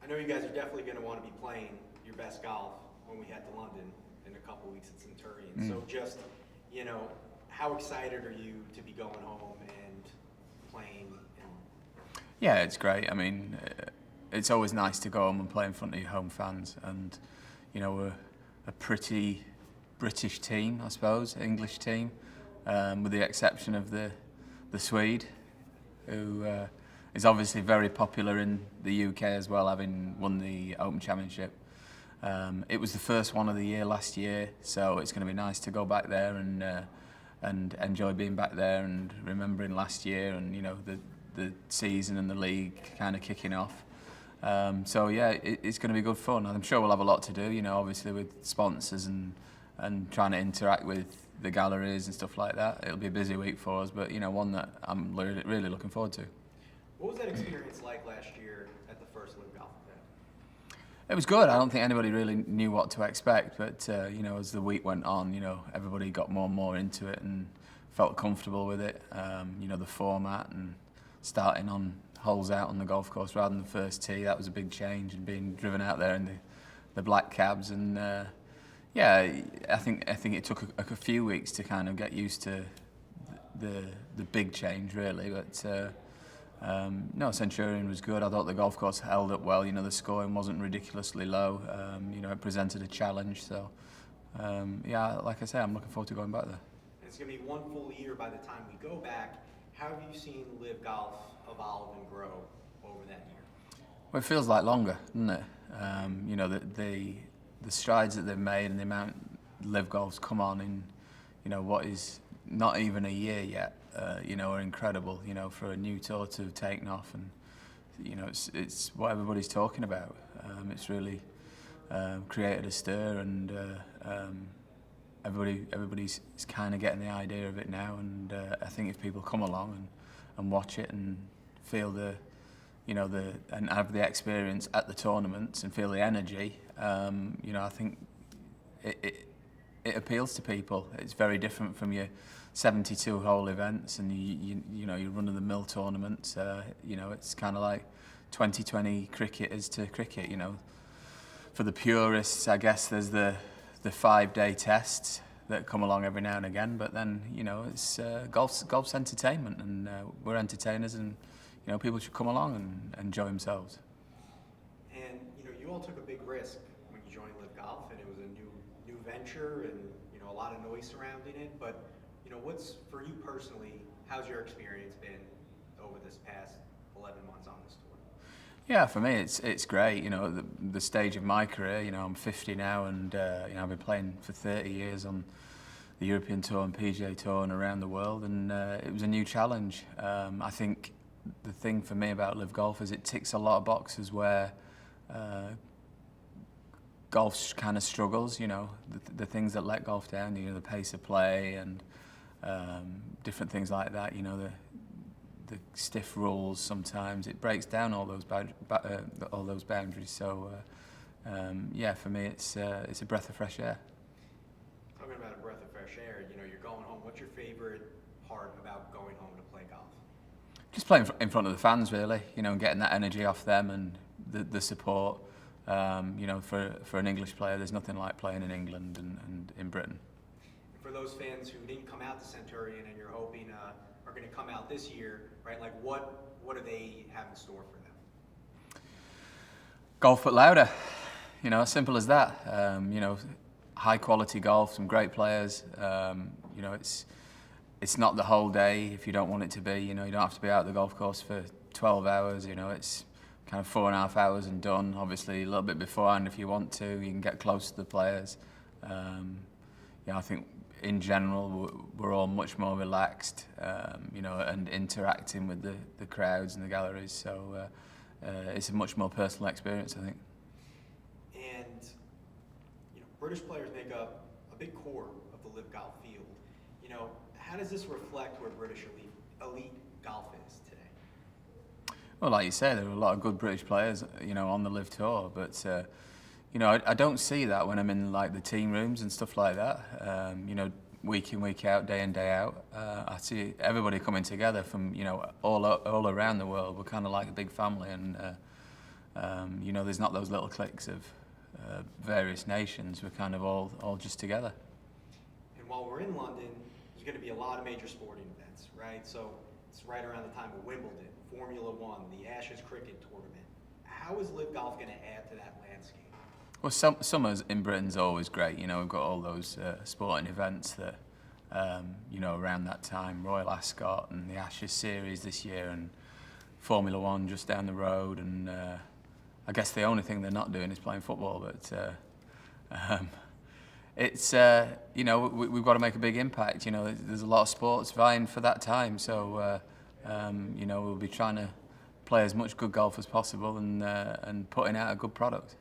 I know you guys are definitely going to want to be playing your best golf when we head to London in a couple weeks at Centurion. So just, how excited are you to be going home and playing? Yeah, it's great. I mean, it's always nice to go home and play in front of your home fans. And, we're a pretty British team, I suppose, English team, with the exception of the Swede, who is obviously very popular in the UK as well, having won the Open Championship. It was the first one of the year last year, so it's going to be nice to go back there and enjoy being back there and remembering last year and the season and the league kind of kicking off. So yeah, it's going to be good fun. I'm sure we'll have a lot to do, obviously with sponsors and trying to interact with the galleries and stuff like that. It'll be a busy week for us, but one that I'm really looking forward to. What was that experience like last year at the first LIV Golf event? It was good. I don't think anybody really knew what to expect, but as the week went on, everybody got more and more into it and felt comfortable with it. The format and starting on holes out on the golf course rather than the first tee, that was a big change, and being driven out there in the black cabs. And I think it took a few weeks to kind of get used to the big change, really. But no, Centurion was good. I thought the golf course held up well. The scoring wasn't ridiculously low. It presented a challenge. So like I say, I'm looking forward to going back there. It's going to be one full year by the time we go back. How have you seen LIV Golf evolve and grow over that year? Well, it feels like longer, doesn't it? The strides that they've made and the amount LIV Golf's come on in, what is not even a year yet, are incredible. For a new tour to have taken off, and it's what everybody's talking about. It's really created a stir, and everybody's kind of getting the idea of it now. And I think if people come along and watch it and feel and have the experience at the tournaments and feel the energy, I think it appeals to people. It's very different from your 72-hole events and your run-of-the-mill tournaments. It's kind of like 2020 cricket is to cricket. For the purists, I guess there's the 5-day tests that come along every now and again. But then it's golf's entertainment, and we're entertainers, and people should come along and enjoy themselves. And you all took a big risk when you joined LIV Golf, and it was a new venture, and a lot of noise surrounding it. But what's for you personally? How's your experience been over this past 11 months on this tour? Yeah, for me it's great. The stage of my career. I'm 50 now, and I've been playing for 30 years on the European Tour and PGA Tour and around the world, and it was a new challenge. I think the thing for me about LIV Golf is it ticks a lot of boxes where golf kind of struggles. The things that let golf down. The pace of play and different things like that. The stiff rules. Sometimes it breaks down all those boundaries. So for me it's a breath of fresh air. Talking about a breath of fresh air, you're going home. What's your favorite part about going home to play golf? Just playing in front of the fans, really. Getting that energy off them and the support. For an English player, there's nothing like playing in England and in Britain. For those fans who didn't come out to Centurion and you're hoping are going to come out this year, right? Like what do they have in store for them? Golf but louder. Simple as that. High quality golf, some great players. It's not the whole day if you don't want it to be. You don't have to be out at the golf course for 12 hours. It's kind of 4.5 hours and done. Obviously, a little bit beforehand if you want to. You can get close to the players. I think in general we're all much more relaxed, and interacting with the crowds and the galleries. So it's a much more personal experience, I think. And British players make up a big core of the LIV Golf field. How does this reflect where British elite golf is today? Well, like you say, there are a lot of good British players, on the LIV Tour, but I don't see that when I'm in like the team rooms and stuff like that. Week in, week out, day in, day out. I see everybody coming together from all around the world. We're kind of like a big family, and You know, there's not those little cliques of various nations. We're kind of all just together. And while we're in London, there's going to be a lot of major sporting events, right? So it's right around the time of Wimbledon, Formula One, the Ashes cricket tournament. How is LIV Golf going to add to that landscape? Well, summers in Britain's always great. You know, we've got all those sporting events that, you know, around that time, Royal Ascot and the Ashes series this year, and Formula One just down the road, and I guess the only thing they're not doing is playing football. But it's you know, we've got to make a big impact. You know, there's a lot of sports vying for that time, so you know, we'll be trying to play as much good golf as possible and putting out a good product.